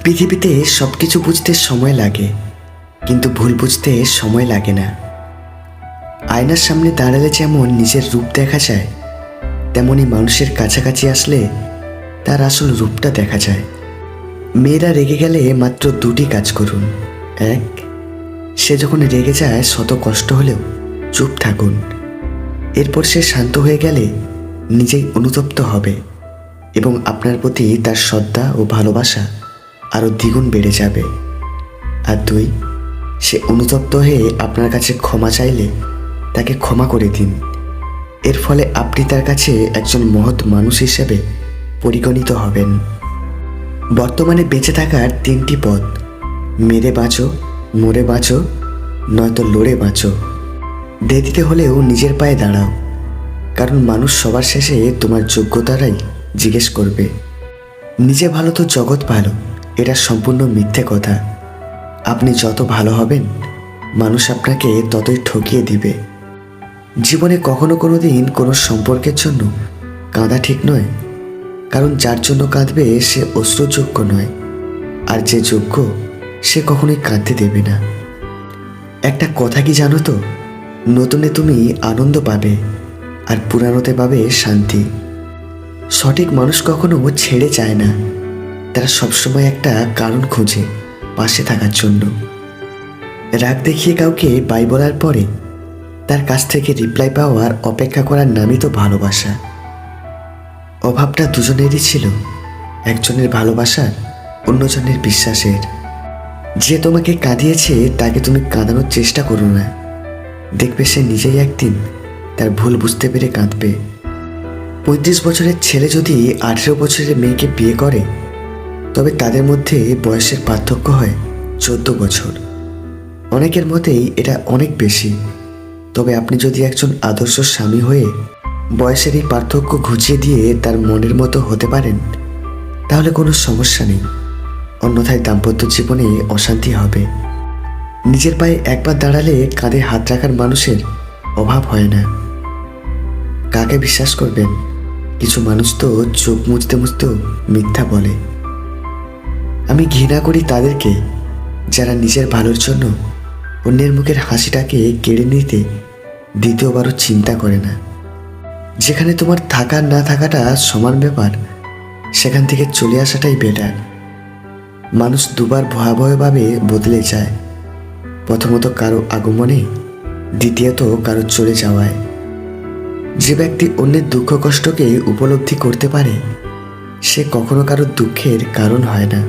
পৃথিবীতে সব কিছু বুঝতে সময় লাগে, কিন্তু ভুল বুঝতে সময় লাগে না। আয়নার সামনে দাঁড়ালে যেমন নিজের রূপ দেখা যায়, তেমনি মানুষের কাছাকাছি আসলে তার আসল রূপটা দেখা যায়। মেয়েরা রেগে গেলে মাত্র দুটি কাজ করুন। এক, সে যখন রেগে যায় শত কষ্ট হলেও চুপ থাকুন। এরপর সে শান্ত হয়ে গেলে নিজেই অনুতপ্ত হবে এবং আপনার প্রতি তার শ্রদ্ধা ও ভালোবাসা আরও দ্বিগুণ বেড়ে যাবে। আর দুই, সে অনুতপ্ত হয়ে আপনার কাছে ক্ষমা চাইলে তাকে ক্ষমা করে দিন। এর ফলে আপনি তার কাছে একজন মহৎ মানুষ হিসেবে পরিগণিত হবেন। বর্তমানে বেঁচে থাকার তিনটি পথ: মেরে বাঁচো, মরে বাঁচো, নয়তো লড়ে বাঁচো। দেরিতে হলেও নিজের পায়ে দাঁড়াও, কারণ মানুষ সবার শেষে তোমার যোগ্যতারাই জিজ্ঞেস করবে। নিজে ভালো তো জগৎ ভালো, এটা সম্পূর্ণ মিথ্যে কথা। আপনি যত ভালো হবেন, মানুষ আপনাকে ততই ঠকিয়ে দিবে। জীবনে কখনো কোনো দিন কোনো সম্পর্কের জন্য কাঁদা ঠিক নয়, কারণ যার জন্য কাঁদবে সে অশ্রুযোগ্য নয়, আর যে যোগ্য সে কখনোই কাঁদতে দেবে না। একটা কথা কি জানো তো, নতুনে তুমি আনন্দ পাবে আর পুরানোতে পাবে শান্তি। সঠিক মানুষ কখনো ছেড়ে যায় না, তারা সবসময় একটা কারণ খোঁজে পাশে থাকার জন্য। রাগ দেখিয়ে কাউকে বাই বলার পরে তার কাছ থেকে রিপ্লাই পাওয়ার অপেক্ষা করার নামই তো ভালোবাসা। অভাবটা দুজনেরই ছিল, একজনের ভালোবাসার, অন্যজনের বিশ্বাসের। যে তোমাকে কাঁদিয়েছে তাকে তুমি কাঁদানোর চেষ্টা করো না, দেখবে সে নিজেই একদিন তার ভুল বুঝতে পেরে কাঁদবে। 35 বছরের ছেলে যদি 18 বছরের মেয়েকে বিয়ে করে, তবে তাদের মধ্যে বয়সের পার্থক্য হয় 14 বছর। অনেকের মতেই এটা অনেক বেশি, তবে আপনি যদি একজন আদর্শ স্বামী হয়ে বয়সের এই পার্থক্য ঘুচিয়ে দিয়ে তার মনের মতো হতে পারেন, তাহলে কোনো সমস্যা নেই। অন্যথায় দাম্পত্য জীবনে অশান্তি হবে। নিজের পায়ে একবার দাঁড়ালে কাঁধে হাত রাখার মানুষের অভাব হয় না। কাকে বিশ্বাস করবেন? কিছু মানুষ তো চোখ মুছতে মুছতেও মিথ্যা বলে। আমি ঘৃণা করি তাদেরকে যারা নিজের ভালোর জন্য অন্যের মুখের হাসিটাকে কেড়ে নিতে দ্বিতীয়বারও চিন্তা করে না। যেখানে তোমার থাকার না থাকাটা সমান ব্যাপার, সেখান থেকে চলে আসাটাই বেটার। মানুষ দুবার ভয়াবহভাবে বদলে যায়, প্রথমত কারো আগমনে, দ্বিতীয়ত কারো চলে যাওয়ায়। যে ব্যক্তি অন্যের দুঃখ কষ্টকে উপলব্ধি করতে পারে, সে কখনো কারো দুঃখের কারণ হয় না।